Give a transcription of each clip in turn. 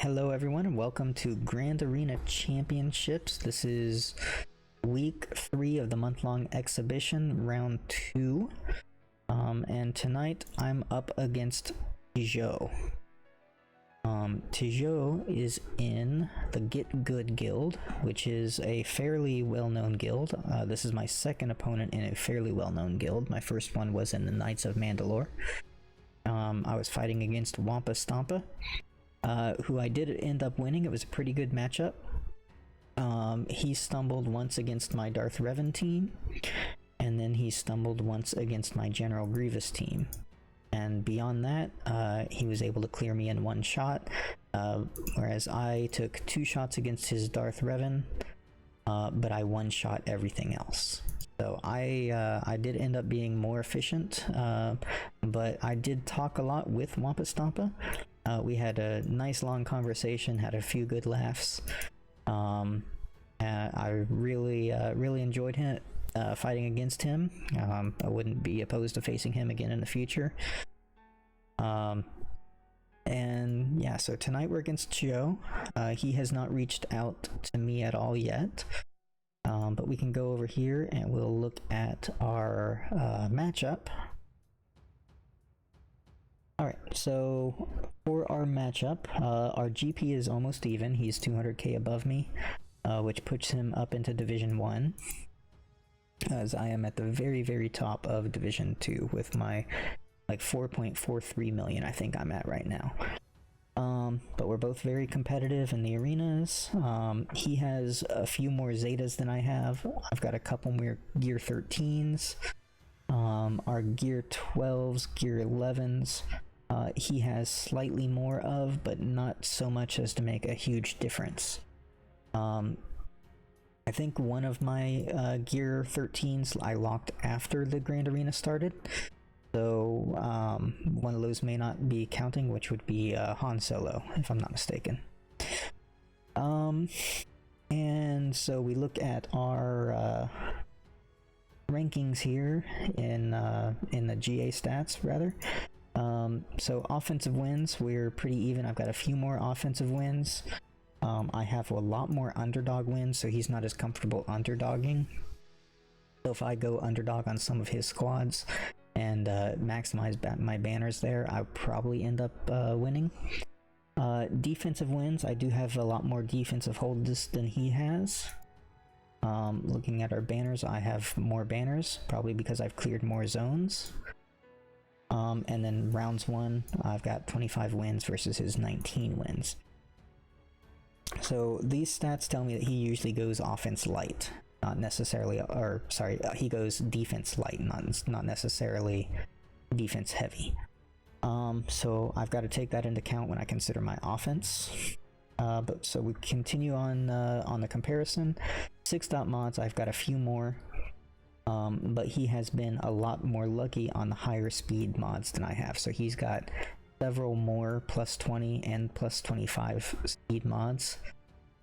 Hello everyone and welcome to Grand Arena Championships. This is week 3 of the month-long exhibition, round 2. And tonight I'm up against Geos. Geos is in the Get Good Guild, which is a fairly well-known guild. This is my second opponent in a fairly well-known guild. My first one was in the Knights of Mandalore. I was fighting against Wampa Stompa, who I did end up winning. It was a pretty good matchup. He stumbled once against my Darth Revan team, and then he stumbled once against my General Grievous team. And beyond that, he was able to clear me in one shot, whereas I took 2 shots against his Darth Revan, but I one-shot everything else. So I did end up being more efficient, but I did talk a lot with Wampa Stompa. We had a nice long conversation, had a few good laughs. I really enjoyed fighting against him. I wouldn't be opposed to facing him again in the future. And yeah, so tonight we're against Geos. He has not reached out to me at all yet. But we can go over here and we'll look at our matchup. Alright, so for our matchup, our GP is almost even. He's 200k above me, which puts him up into Division 1, as I am at the very top of Division 2 with my like 4.43 million I think I'm at right now. But we're both very competitive in the arenas. He has a few more Zetas than I have. I've got a couple more Gear 13s. Our Gear 12s, Gear 11s, he has slightly more of, but not so much as to make a huge difference. I think one of my Gear 13s I locked after the Grand Arena started. So one of those may not be counting, which would be Han Solo, if I'm not mistaken. And so we look at our rankings here in the GA stats, rather. So offensive wins, we're pretty even. I've got a few more offensive wins. I have a lot more underdog wins, so he's not as comfortable underdogging. So if I go underdog on some of his squads and maximize my banners there, I'll probably end up winning. Defensive wins, I do have a lot more defensive holds than he has. Looking at our banners, I have more banners, probably because I've cleared more zones. And then rounds 1, I've got 25 wins versus his 19 wins. So these stats tell me that he usually goes offense light. Not necessarily, or sorry, he goes defense light, not necessarily defense heavy. So I've got to take that into account when I consider my offense. But so we continue on the comparison. 6.mods, I've got a few more, but he has been a lot more lucky on the higher speed mods than I have. So he's got several more plus 20 and plus 25 speed mods.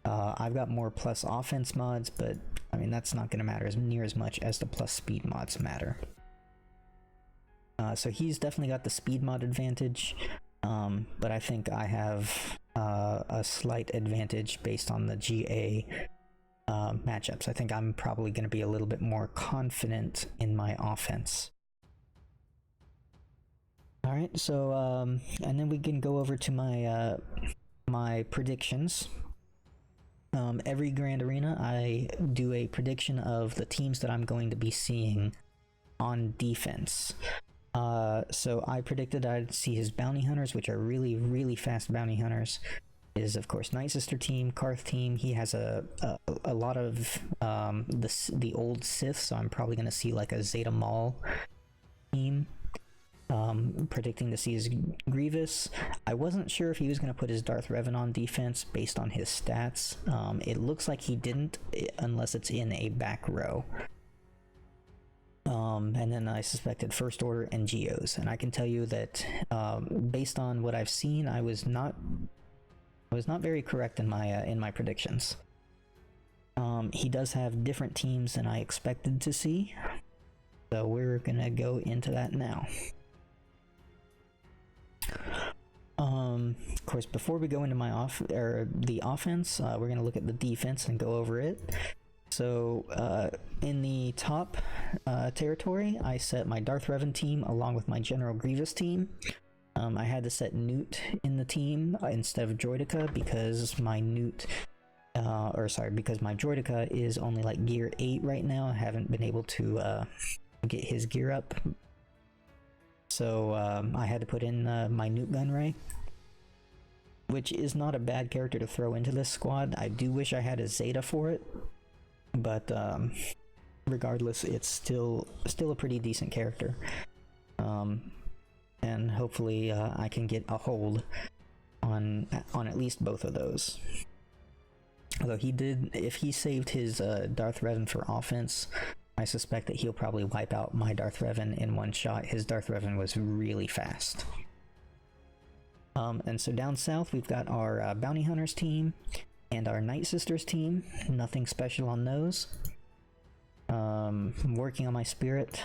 I've got more plus offense mods, but I mean that's not going to matter near as much as the plus speed mods matter. So he's definitely got the speed mod advantage, but I think I have a slight advantage based on the GA matchups. I think I'm probably going to be a little bit more confident in my offense. Alright, so and then we can go over to my my predictions. Every Grand Arena I do a prediction of the teams that I'm going to be seeing on defense. So I predicted I'd see his bounty hunters, which are really fast bounty hunters. Is of course Night Sister team, Carth team. He has a lot of the old Sith, so I'm probably going to see like a Zeta Maul team. Predicting to see his Grievous. I wasn't sure if he was going to put his Darth Revan on defense based on his stats. It looks like he didn't, unless it's in a back row. And then I suspected First Order and Geos, and I can tell you that based on what I've seen, I was not very correct in my predictions. He does have different teams than I expected to see, so we're gonna go into that now. Of course, before we go into the offense, we're gonna look at the defense and go over it. So in the top territory, I set my Darth Revan team along with my General Grievous team. I had to set Newt in the team instead of Droideka because my because my Droideka is only like gear 8 right now. I haven't been able to get his gear up. So I had to put in my Newt Gunray, which is not a bad character to throw into this squad. I do wish I had a Zeta for it, but regardless, it's still a pretty decent character. And hopefully I can get a hold on at least both of those. Although if he saved his Darth Revan for offense, I suspect that he'll probably wipe out my Darth Revan in one shot. His Darth Revan was really fast. And so down south we've got our Bounty Hunters team and our Night Sisters team. Nothing special on those. I'm working on my Spirit.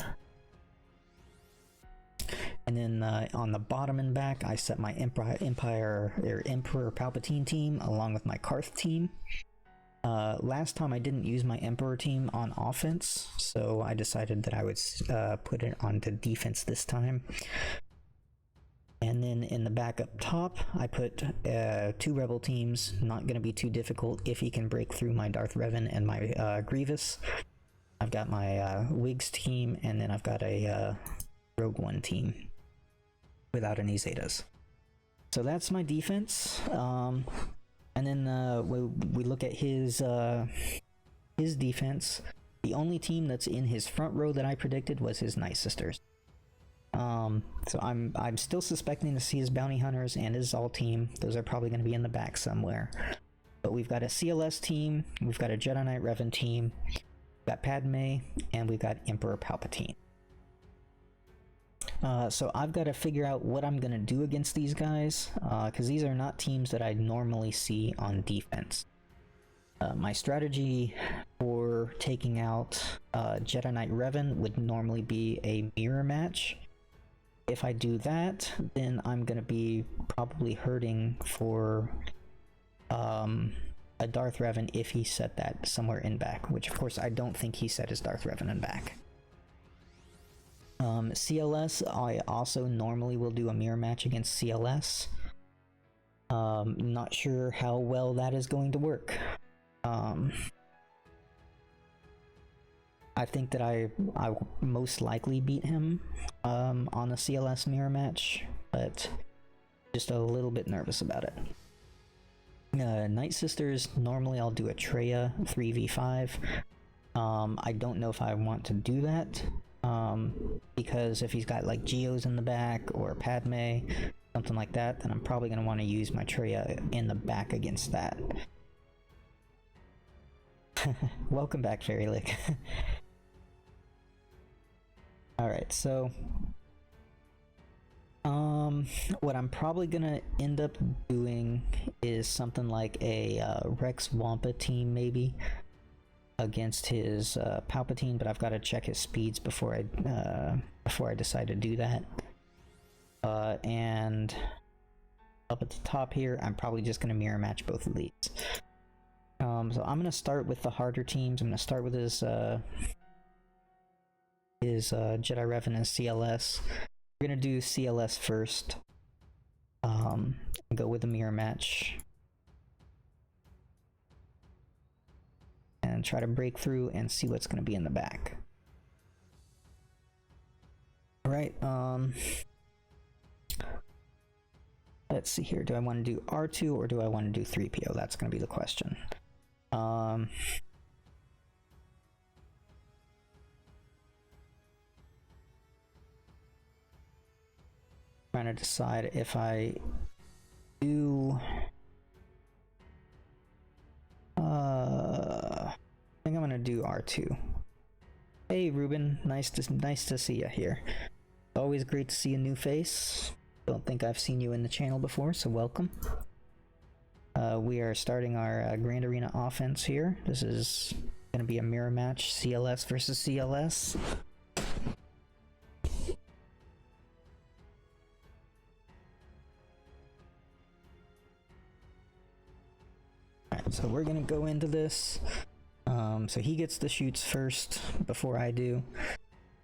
And then on the bottom and back, I set my Emperor Palpatine team along with my Carth team. Last time I didn't use my Emperor team on offense, so I decided that I would put it onto defense this time. And then in the back up top, I put 2 Rebel teams. Not going to be too difficult if he can break through my Darth Revan and my Grievous. I've got my Wigs team, and then I've got a Rogue One team without any Zetas. So that's my defense. And then we look at his defense. The only team that's in his front row that I predicted was his Night Sisters. So I'm still suspecting to see his Bounty Hunters and his Zol team. Those are probably going to be in the back somewhere. But we've got a CLS team, we've got a Jedi Knight Revan team, we've got Padme, and we've got Emperor Palpatine. So I've got to figure out what I'm going to do against these guys, because these are not teams that I normally see on defense. My strategy for taking out Jedi Knight Revan would normally be a mirror match. If I do that, then I'm going to be probably hurting for a Darth Revan if he set that somewhere in back, which of course I don't think he set his Darth Revan in back. CLS, I also normally will do a mirror match against CLS. Not sure how well that is going to work. I think that I will most likely beat him on a CLS mirror match, but just a little bit nervous about it. Night Sisters, normally I'll do a Traya 3v5. I don't know if I want to do that, because if he's got like Geos in the back or Padme, something like that, then I'm probably going to want to use my Traya in the back against that. Welcome back, Fairy Lick. Alright, so what I'm probably gonna end up doing is something like a Rex Wampa team, maybe, against his Palpatine, but I've got to check his speeds before I decide to do that. And up at the top here, I'm probably just gonna mirror match both of these. So I'm gonna start with the harder teams. I'm gonna start with his Jedi Revan and CLS. We're gonna do CLS first. And go with a mirror match. And try to break through and see what's gonna be in the back. Alright, let's see here. Do I want to do R2 or do I want to do 3PO? That's gonna be the question. Trying to decide if I do I think I'm gonna do R2. Hey Ruben, nice to see you here. Always great to see a new face. Don't think I've seen you in the channel before, so welcome. We are starting our Grand Arena offense here. This is gonna be a mirror match, CLS versus CLS. so we're gonna go into this. So he gets the shoots first before I do.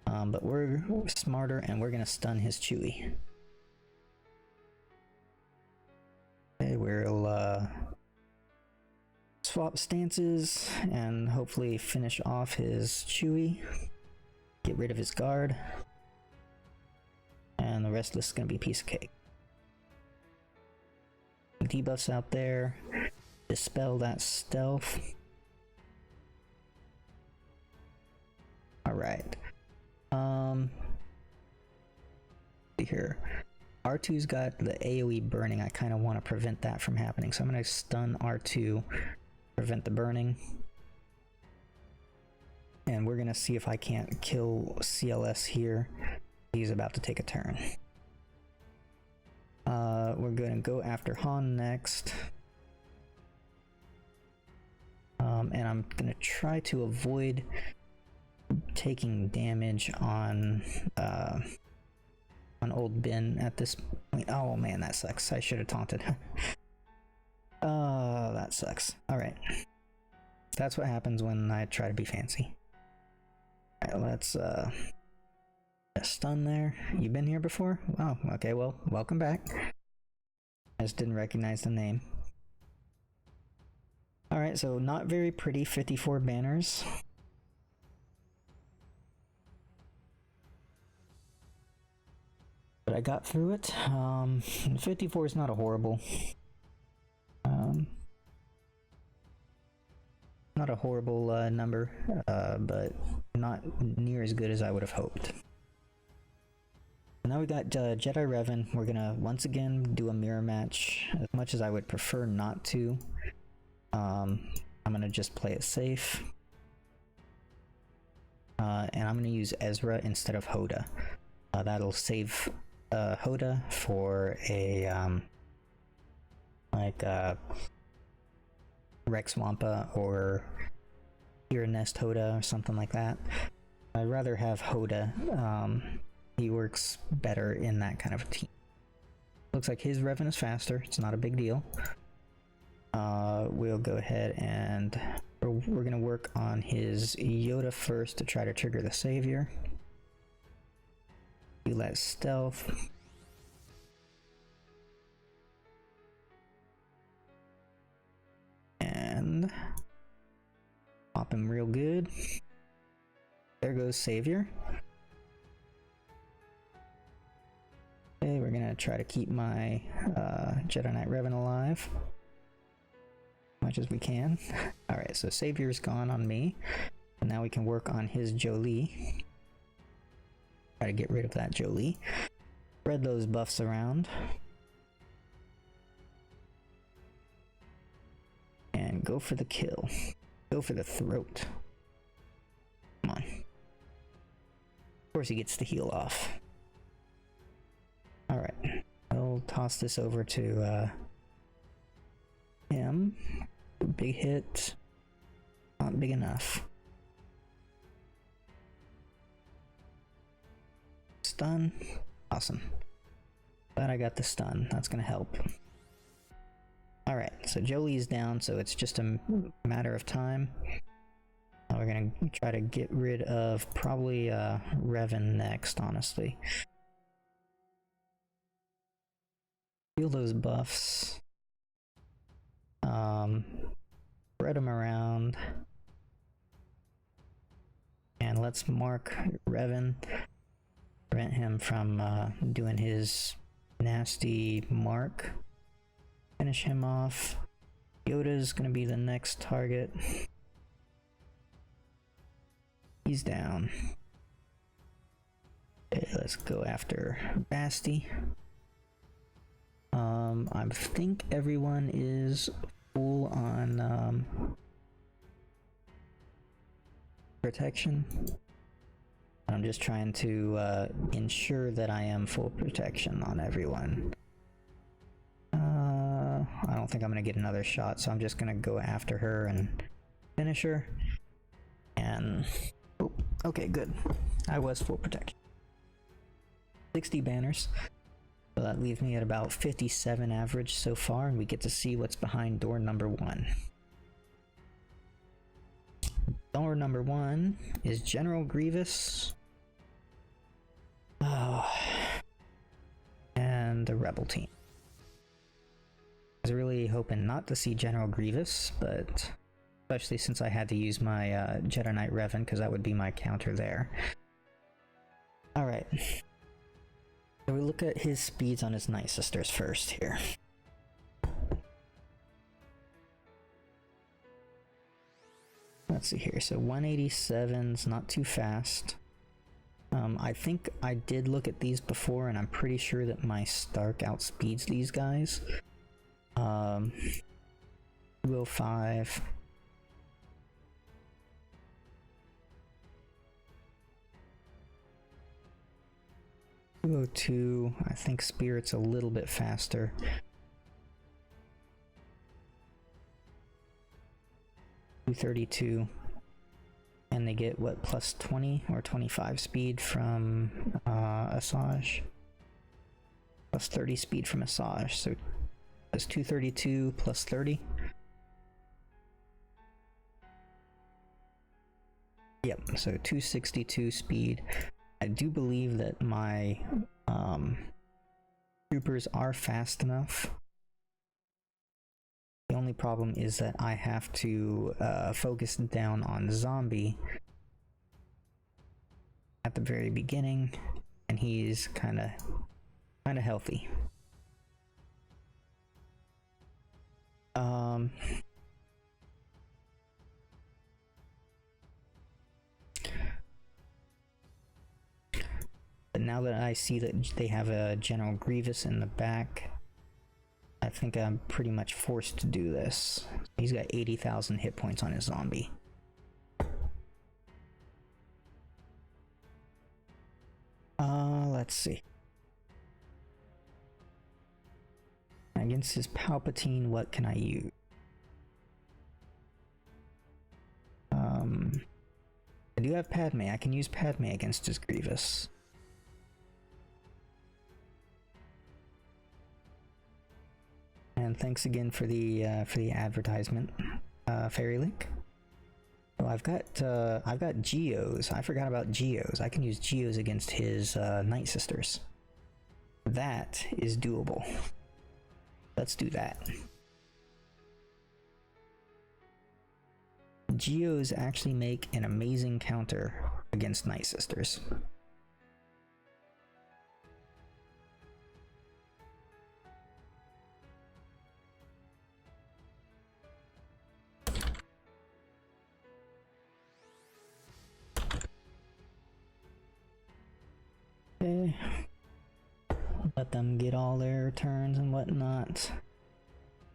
But we're smarter and we're gonna stun his Chewie. Okay, we'll swap stances and hopefully finish off his Chewie. Get rid of his guard. And the rest of this is gonna be a piece of cake. Debuffs out there. Dispel that stealth. Alright. See here. R2's got the AoE burning. I kind of want to prevent that from happening. So I'm going to stun R2, prevent the burning. And we're going to see if I can't kill CLS here. He's about to take a turn. We're going to go after Han next. And I'm going to try to avoid taking damage on old Ben at this point. Oh man, that sucks. I should have taunted. Oh, that sucks. Alright. That's what happens when I try to be fancy. Alright, let's stun there. You've been here before? Oh, okay, well, welcome back. I just didn't recognize the name. Alright, so not very pretty 54 banners. But I got through it. 54 is not a horrible number, but not near as good as I would have hoped. Now we got Jedi Revan. We're gonna once again do a mirror match, as much as I would prefer not to. I'm gonna just play it safe. And I'm gonna use Ezra instead of Hoda. That'll save Hoda for a Rex Wampa or Hero Nest Hoda or something like that. I'd rather have Hoda. He works better in that kind of a team. Looks like his Revan is faster. It's not a big deal. We'll go ahead and we're gonna work on his Yoda first to try to trigger the Savior. Do that stealth. And pop him real good. There goes Savior. Okay, we're gonna try to keep my Jedi Knight Revan alive as much as we can. Alright, so Savior's gone on me. And now we can work on his Jolee. Try to get rid of that Jolee. Spread those buffs around. And go for the kill. Go for the throat. Come on. Of course he gets the heal off. Alright. I'll toss this over to him. Big hit. Not big enough. Stun. Awesome. Glad I got the stun. That's gonna help. Alright, so Jolie's down, so it's just a matter of time. We're gonna try to get rid of probably Revan next, honestly. Feel those buffs. Spread them around. And let's mark Revan. Prevent him from doing his nasty mark. Finish him off. Yoda's gonna be the next target. He's down. Okay, let's go after Basti. I think everyone is full on protection. I'm just trying to ensure that I am full protection on everyone. I don't think I'm gonna get another shot, so I'm just gonna go after her and finish her. And oh, okay, good. I was full protection. 60 banners. So that leaves me at about 57 average so far, and we get to see what's behind door number 1. door number 1 is General Grievous. And the Rebel team. I was really hoping not to see General Grievous, but especially since I had to use my Jedi Knight Revan, because that would be my counter there. Alright. So we look at his speeds on his Night Sisters first here. Let's see here, so 187's not too fast. I think I did look at these before, and I'm pretty sure that my Stark outspeeds these guys. 205. .202. I think Spirit's a little bit faster. 232. And they get, what, plus 20 or 25 speed from Asajj? Plus 30 speed from Asajj, so that's 232 plus 30. Yep, so 262 speed. I do believe that my troopers are fast enough. The only problem is that I have to focus down on Zombie at the very beginning, and he's kind of healthy. But now that I see that they have a General Grievous in the back, I think I'm pretty much forced to do this. He's got 80,000 hit points on his zombie. Let's see. Against his Palpatine, what can I use? I do have Padme. I can use Padme against his Grievous. And thanks again for the advertisement, Fairy Link. Oh, I've got Geos. I forgot about Geos. I can use Geos against his Night Sisters. That is doable. Let's do that. Geos actually make an amazing counter against Night Sisters. Okay. Let them get all their turns and whatnot. As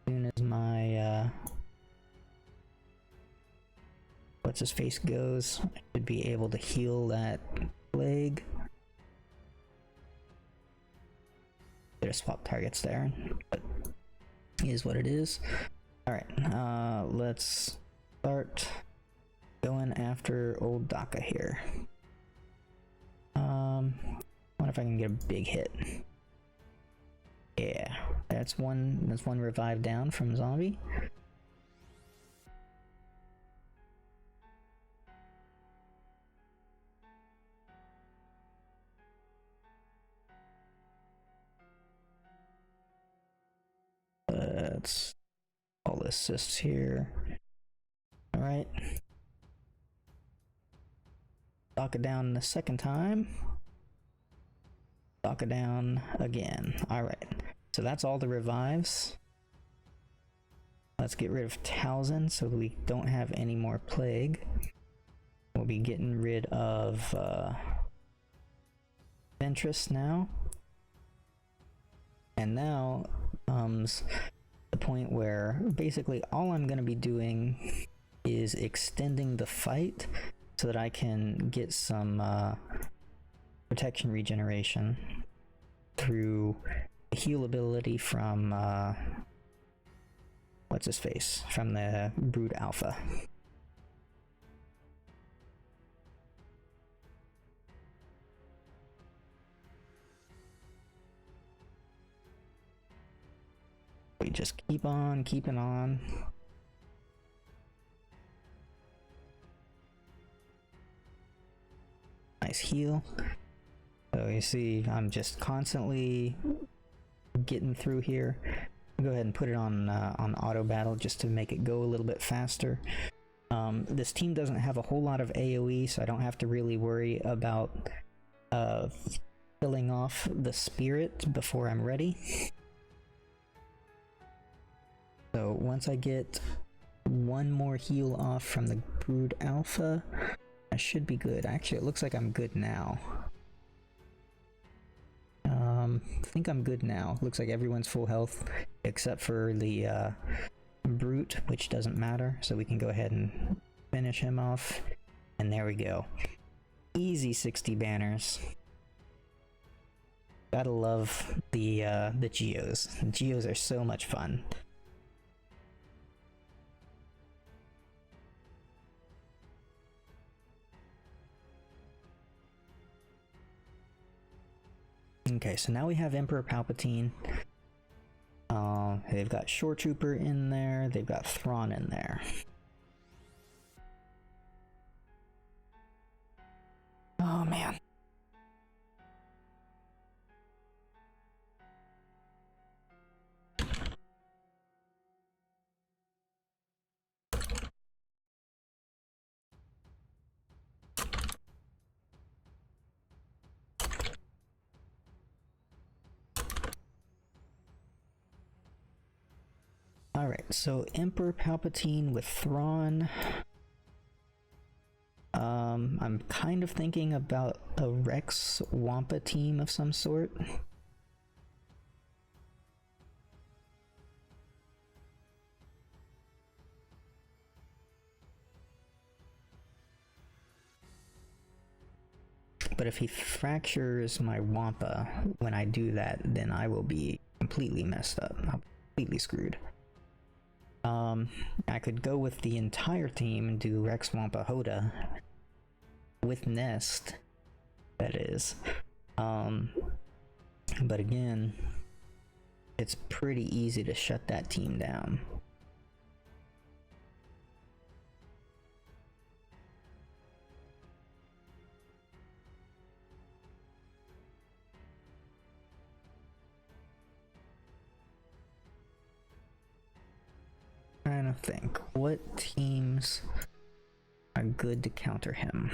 soon as my what's his face goes, I should be able to heal that plague. Better swap targets there, but it is what it is. Alright, let's start going after old Daka here. What if I can get a big hit? Yeah, that's one revive down from Zombie. Let's all assists here. Alright. Knock it down the second time. Knock it down again. Alright. So that's all the revives. Let's get rid of Talzin so we don't have any more plague. We'll be getting rid of Ventress now. And now comes the point where basically all I'm going to be doing is extending the fight so that I can get some protection regeneration through the heal ability from what's his face, from the Brood Alpha. We just keep on keeping on. nice heal. So you see, I'm just constantly getting through here. Go ahead and put it on auto battle just to make it go a little bit faster. This team doesn't have a whole lot of AoE, so I don't have to really worry about filling off the spirit before I'm ready. So once I get one more heal off from the Brood Alpha, I should be good. Actually, it looks like I'm good now. I think I'm good now. Looks like everyone's full health except for the Brute, which doesn't matter, so we can go ahead and finish him off. And there we go. Easy 60 banners. Gotta love the Geos. The Geos are so much fun. Okay, so now we have Emperor Palpatine. They've got Shore Trooper in there, they've got Thrawn in there. Oh man. Alright, so Emperor Palpatine with Thrawn. I'm kind of thinking about a Rex Wampa team of some sort. But if he fractures my Wampa when I do that, then I will be completely messed up. I'm completely screwed. I could go with the entire team and do Rex Wampa Hoda with Nest, that is. But again, it's pretty easy to shut that team down. Trying to think, what teams are good to counter him?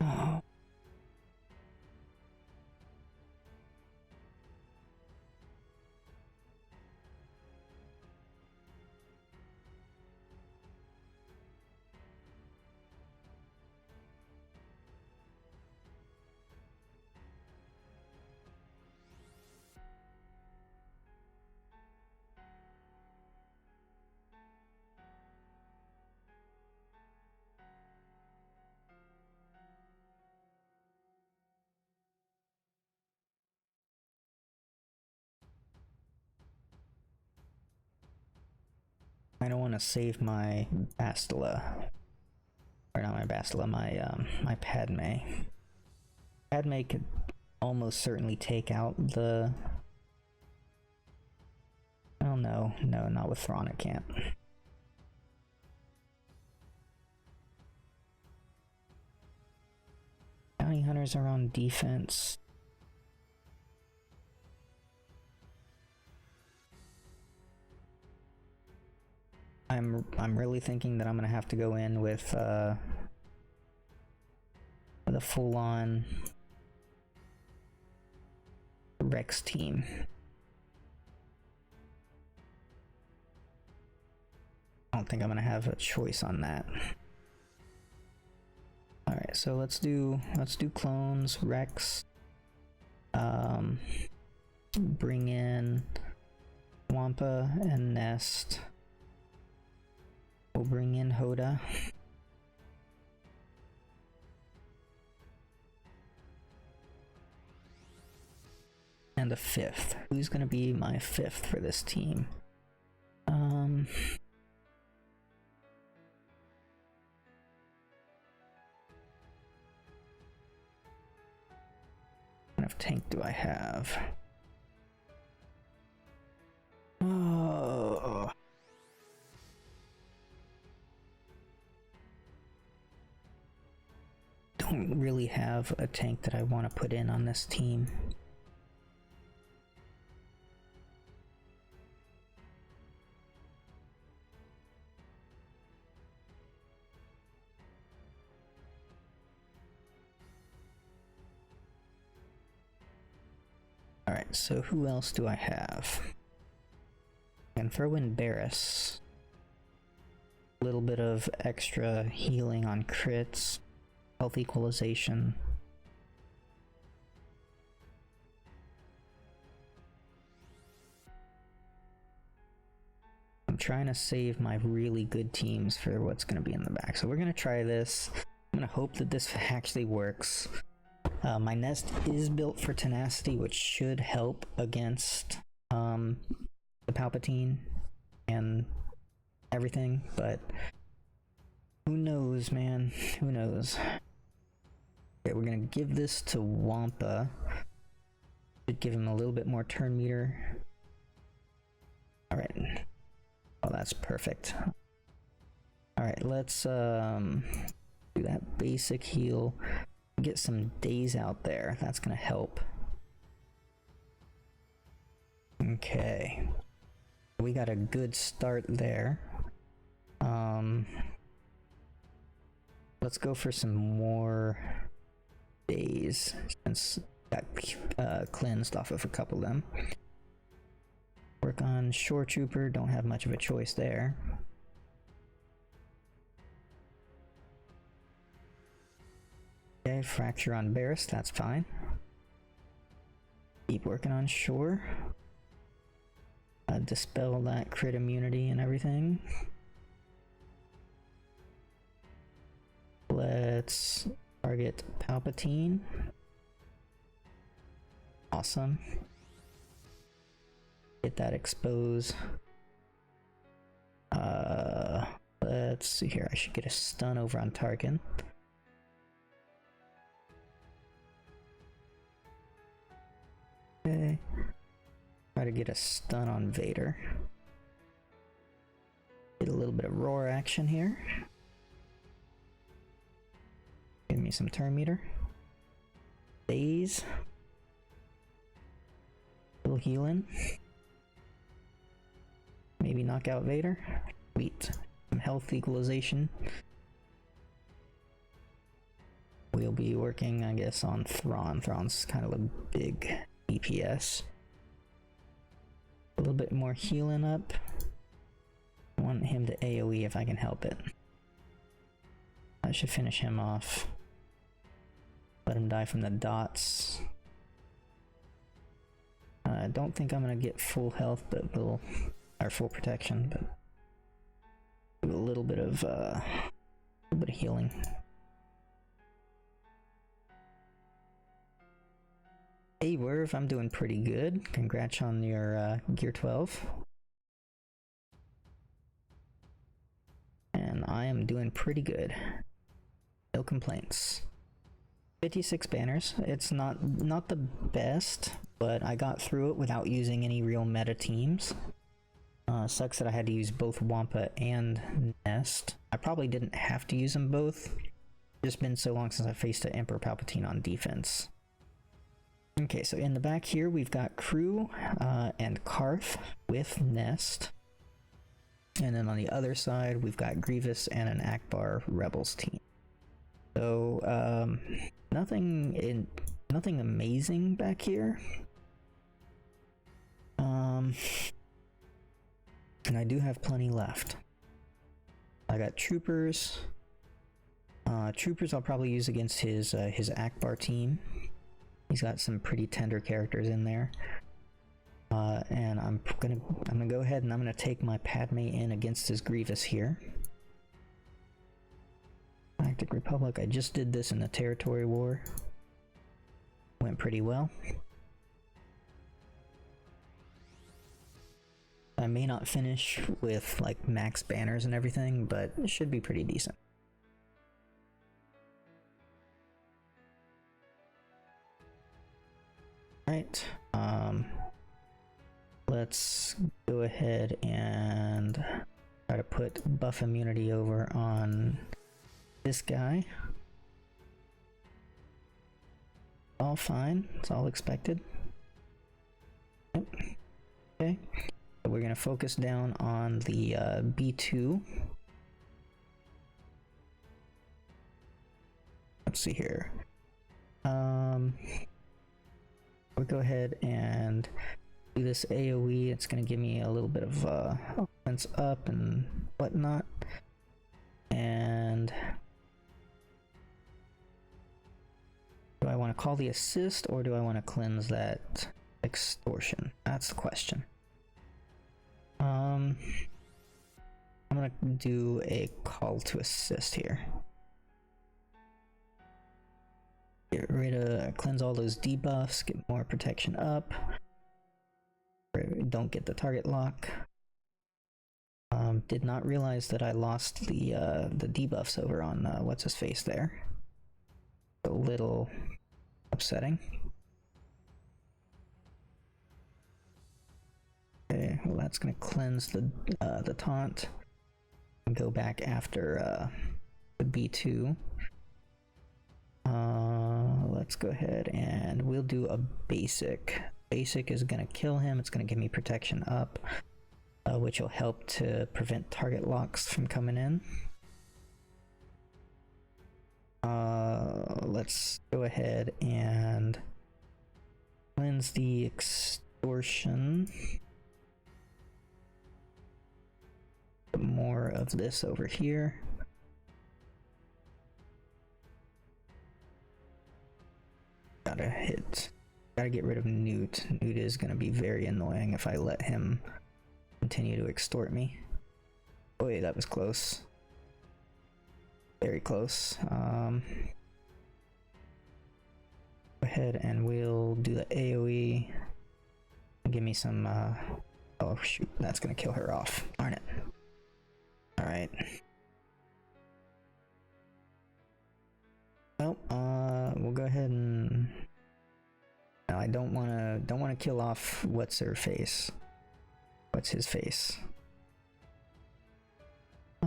Oh. I don't want to save my Bastila, or not my Bastila, my Padme. Padme could almost certainly take out the... Oh no, not with Thrawn, it can't. Bounty Hunters are on defense. I'm really thinking that I'm gonna have to go in with a full-on Rex team. I don't think I'm gonna have a choice on that. All right, so let's do clones, Rex. Bring in Wampa and Nest. We'll bring in Hoda. And a fifth. Who's gonna be my fifth for this team? What kind of tank do I have? Oh. Don't really have a tank that I want to put in on this team. Alright, so who else do I have? I can throw in Barris. A little bit of extra healing on crits, health equalization. I'm trying to save my really good teams for what's going to be in the back. So we're going to try this. I'm going to hope that this actually works. My nest is built for tenacity, which should help against the Palpatine and everything, but who knows, man? Who knows? Okay, we're gonna give this to Wampa. Should give him a little bit more turn meter. Alright. Oh, that's perfect. Alright, let's do that basic heal. Get some days out there. That's gonna help. Okay. We got a good start there. Let's go for some more days since got cleansed off of a couple of them. Work on Shore Trooper, don't have much of a choice there. Okay, fracture on Barris, that's fine. Keep working on Shore. Dispel that crit immunity and everything. Let's target Palpatine. Awesome. Get that expose. Let's see here. I should get a stun over on Tarkin. Okay. Try to get a stun on Vader. Get a little bit of roar action here. Give me some turn meter. Daze. Little healing. Maybe knock out Vader. Sweet. Some health equalization. We'll be working, I guess, on Thrawn. Thrawn's kind of a big DPS. A little bit more healing up. I want him to AoE if I can help it. I should finish him off. Let him die from the dots. I don't think I'm gonna get full health, but we'll, or full protection, but do a little bit of healing. Hey Werv, I'm doing pretty good. Congrats on your Gear 12. And I am doing pretty good. No complaints. 56 banners. It's not the best, but I got through it without using any real meta teams. Sucks that I had to use both Wampa and Nest. I probably didn't have to use them both. It's just been so long since I faced an Emperor Palpatine on defense. Okay, so in the back here we've got Crew and Carth with Nest. And then on the other side we've got Grievous and an Akbar Rebels team. So nothing amazing back here. And I do have plenty left. I got Troopers. Troopers I'll probably use against his Akbar team. He's got some pretty tender characters in there. And I'm gonna go ahead and I'm gonna take my Padme in against his Grievous here. Galactic Republic, I just did this in the Territory War. Went pretty well. I may not finish with like max banners and everything, but it should be pretty decent. Alright, let's go ahead and try to put buff immunity over on this guy. All fine, it's all expected. Yep. Okay, so we're gonna focus down on the B2. Let's see here. We'll go ahead and do this AoE. It's going to give me a little bit of offense up and whatnot. And do I want to call the assist or do I want to cleanse that extortion? That's the question. I'm going to do a call to assist here. Get rid of, cleanse all those debuffs, get more protection up. Don't get the target lock. Did not realize that I lost the debuffs over on what's his face there. A little upsetting. Okay, well that's gonna cleanse the taunt and go back after the B2. Let's go ahead and we'll do a basic. Basic is gonna kill him. It's gonna give me protection up, which will help to prevent target locks from coming in. Let's go ahead and cleanse the extortion. Put more of this over here. Gotta get rid of Newt. Newt is gonna be very annoying if I let him continue to extort me. Oh yeah, that was close. Very close. Go ahead and we'll do the AoE. Give me some, oh shoot, that's gonna kill her off. Darn it. Alright. Well, we'll go ahead and... No, I don't wanna kill off what's her face. What's his face? I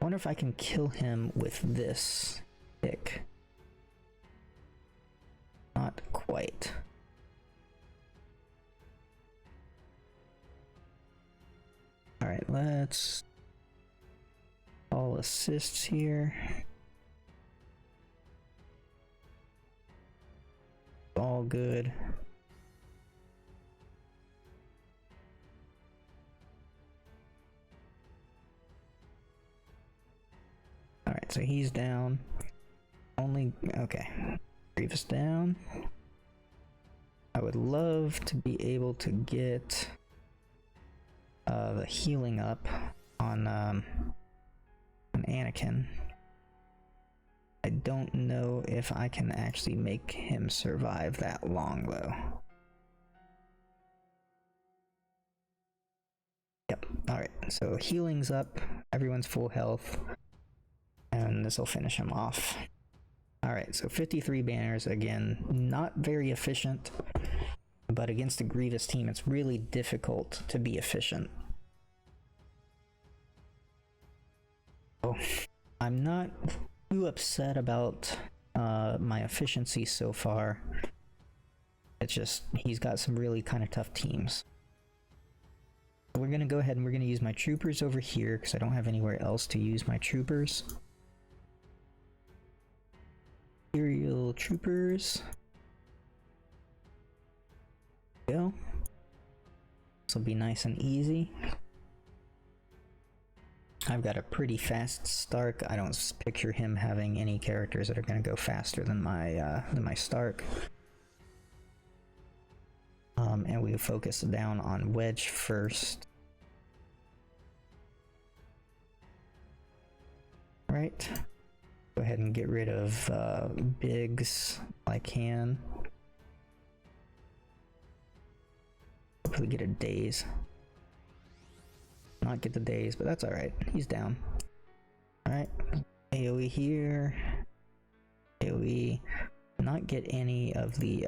wonder if I can kill him with this pick. Not quite. Alright, let's all assists here. All good. Alright, so he's down. Okay. Grievous down. I would love to be able to get the healing up on Anakin. I don't know if I can actually make him survive that long though. Yep, alright, so healing's up, everyone's full health, and this will finish him off. Alright, so 53 banners, again, not very efficient, but against a Grievous team it's really difficult to be efficient. Oh, I'm not too upset about my efficiency so far. It's just, he's got some really kind of tough teams. We're gonna go ahead and we're gonna use my troopers over here because I don't have anywhere else to use my troopers. Imperial troopers. Go. This will be nice and easy. I've got a pretty fast Stark. I don't picture him having any characters that are going to go faster than my Stark. and we focus down on Wedge first. Right. Go ahead and get rid of Biggs if I can. Hopefully get a daze. Not get the daze, but that's alright. He's down. Alright. AoE here. AoE. Not get any of the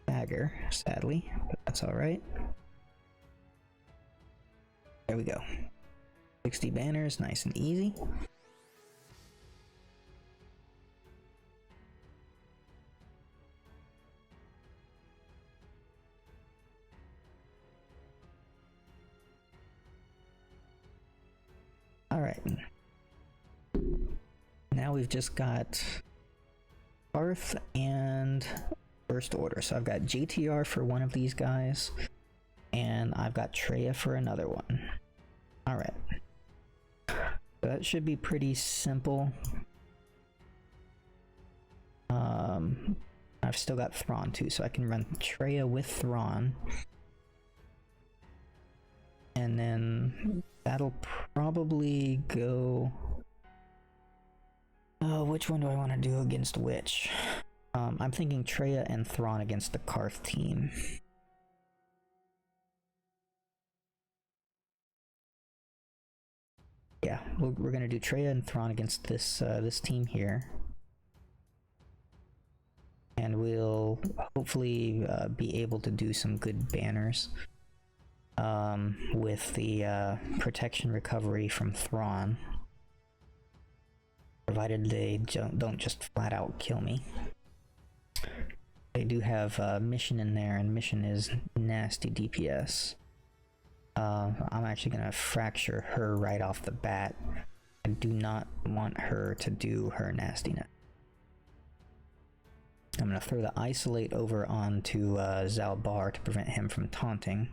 dagger, sadly, but that's alright. There we go. 60 banners, nice and easy. Alright. Now we've just got Carth and First Order. So I've got JTR for one of these guys, and I've got Traya for another one. Alright. So that should be pretty simple. I've still got Thrawn too, so I can run Traya with Thrawn. And then that'll probably go... Oh, which one do I want to do against which? I'm thinking Traya and Thrawn against the Carth team. Yeah, we're gonna do Traya and Thrawn against this this team here, and we'll hopefully be able to do some good banners with the protection recovery from Thrawn, provided they don't just flat out kill me. They do have Mission in there, and Mission is nasty DPS. I'm actually gonna fracture her right off the bat. I do not want her to do her nastiness. I'm gonna throw the Isolate over onto Zalbar to prevent him from taunting.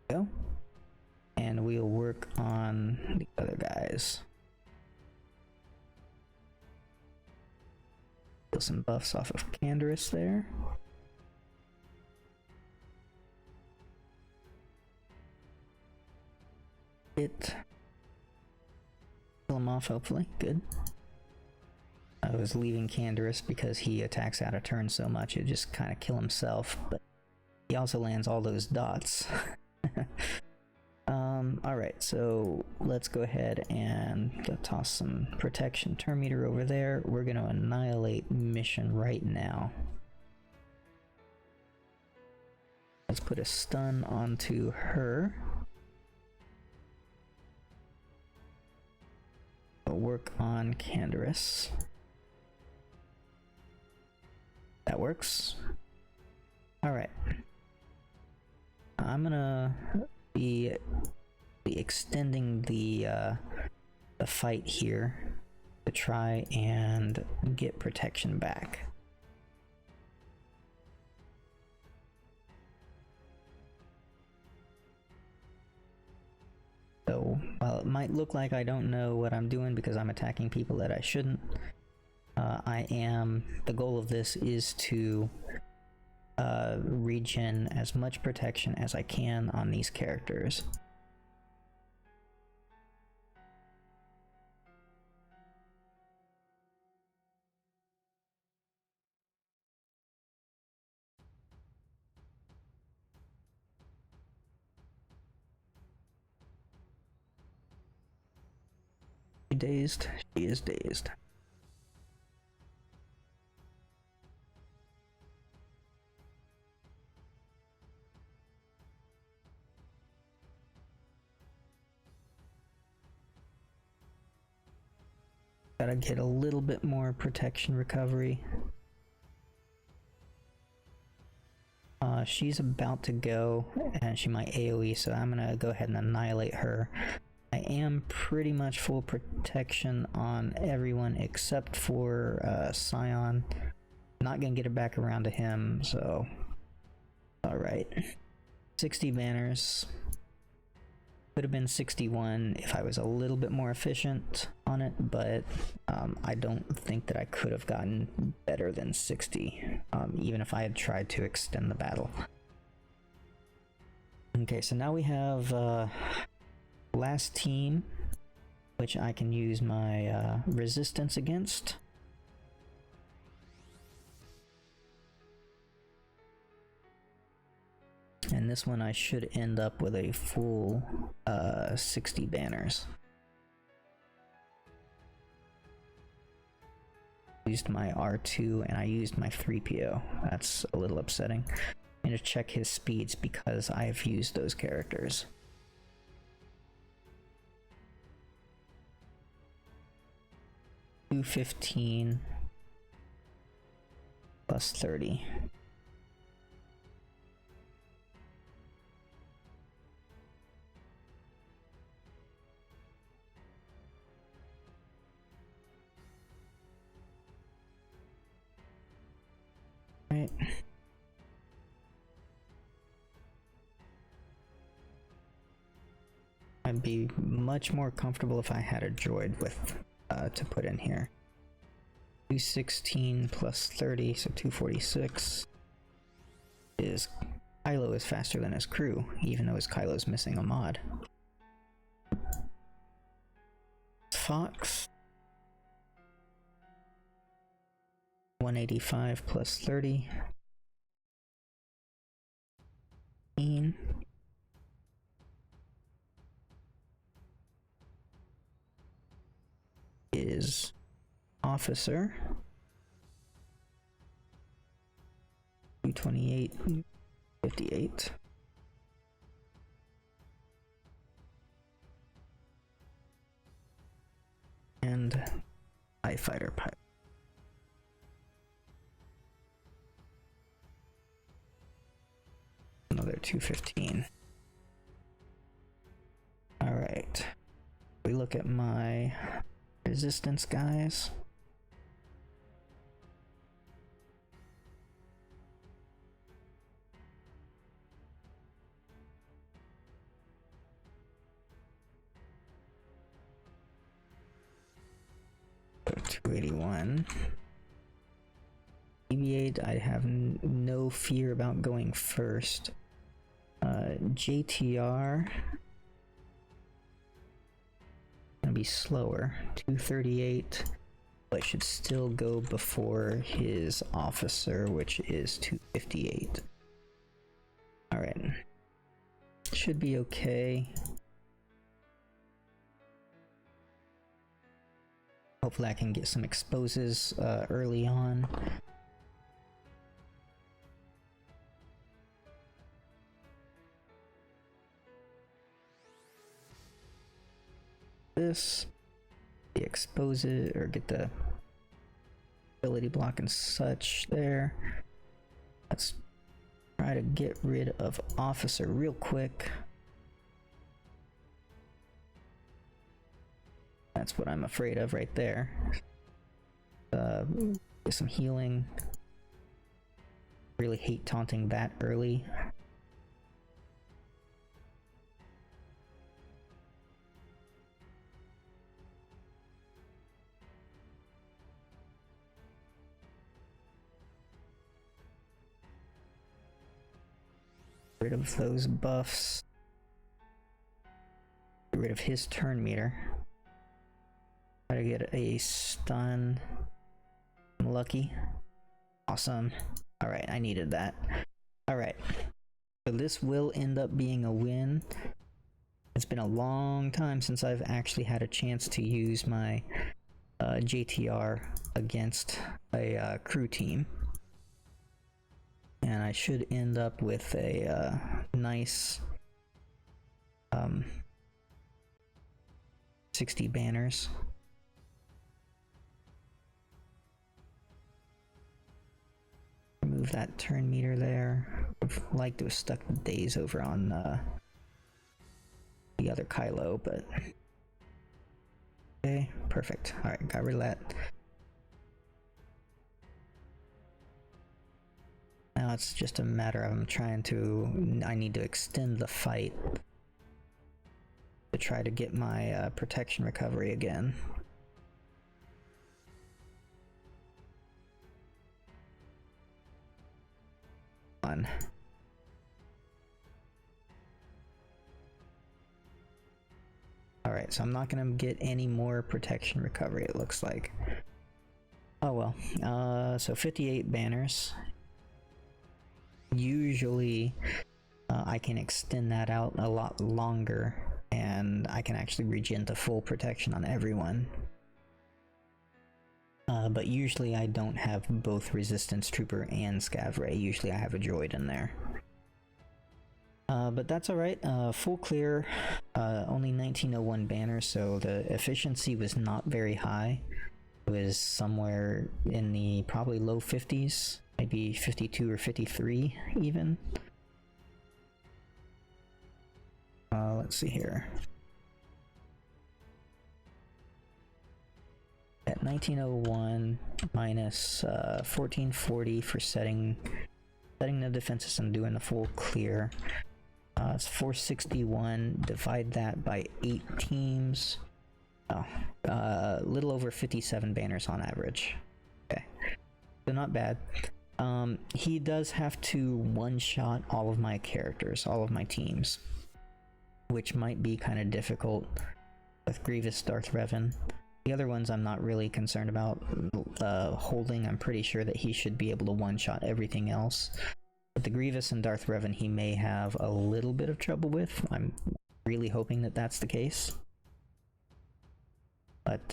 Go. And we'll work on the other guys. Steal some buffs off of Canderous there. Kill him off, hopefully. Good. I was leaving Canderous because he attacks out of turn so much, it just kind of kill himself, but he also lands all those dots. Alright, so let's go ahead and toss some protection turn meter over there. We're going to annihilate Mission right now. Let's put a stun onto her. We'll work on Canderous. That works. Alright. I'm gonna be extending the fight here to try and get protection back. So while it might look like I don't know what I'm doing because I'm attacking people that I shouldn't, the goal of this is to regen as much protection as I can on these characters. Dazed? She is dazed. Gotta get a little bit more protection recovery. She's about to go, and she might AoE, so I'm gonna go ahead and annihilate her. I am pretty much full protection on everyone except for Scion. Not gonna get it back around to him, so... Alright. 60 banners. Could have been 61 if I was a little bit more efficient on it, but I don't think that I could have gotten better than 60, even if I had tried to extend the battle. Okay, so now we have last team, which I can use my resistance against. And this one I should end up with a full 60 banners. Used my R2 and I used my 3PO. That's a little upsetting. I'm gonna check his speeds because I've used those characters. $215 plus 30. Right. I'd be much more comfortable if I had a droid with to put in here. 216 plus 30, so 246. Kylo is faster than his crew, even though his Kylo's missing a mod. Fox. 185 plus 30. Is officer. 228, 58. And TIE fighter pilot. Another 215. All right. We look at my resistance guys. So 281. BB-8, I have no fear about going first. JTR gonna be slower. 238, but should still go before his officer, which is 258. All right, should be okay. Hopefully I can get some exposes early on. This, the expose it, or get the ability block and such there. Let's try to get rid of officer real quick. That's what I'm afraid of right there. Get some healing. Really hate taunting that early. Rid of those buffs. Get rid of his turn meter. Try to get a stun. I'm lucky. Awesome. Alright, I needed that. Alright. So this will end up being a win. It's been a long time since I've actually had a chance to use my JTR against a crew team. And I should end up with a nice 60 banners. Remove that turn meter there. I'd like to have stuck the days over on the other Kylo, but okay, perfect. Alright, got rid of that. Now it's just a matter of I need to extend the fight. try to get my protection recovery again. Fun. Alright, so I'm not gonna get any more protection recovery, it looks like. Oh well. So 58 banners. Usually I can extend that out a lot longer, and I can actually regen to full protection on everyone. But usually I don't have both Resistance Trooper and Scav Ray. Usually I have a droid in there. But that's alright. Full clear, only 1901 banners, so the efficiency was not very high. It was somewhere in the probably low 50s, maybe 52 or 53 even. Let's see here. At 1901 minus 1440 for setting the defenses and doing the full clear. It's 461. Divide that by 8 teams. Oh, little over 57 banners on average. Okay, so not bad. He does have to one-shot all of my characters, all of my teams, which might be kind of difficult with Grievous, Darth Revan. The other ones I'm not really concerned about. Holding, I'm pretty sure that he should be able to one-shot everything else. But the Grievous and Darth Revan he may have a little bit of trouble with. I'm really hoping that that's the case. But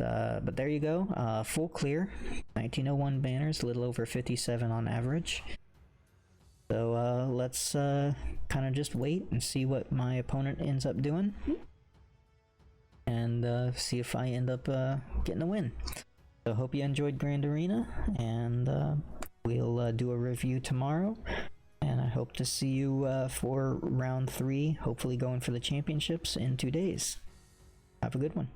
there you go. Full clear. 1901 banners, a little over 57 on average. So let's kind of just wait and see what my opponent ends up doing. And see if I end up getting a win. So hope you enjoyed Grand Arena, and we'll do a review tomorrow. And I hope to see you for round 3, hopefully going for the championships in 2 days. Have a good one.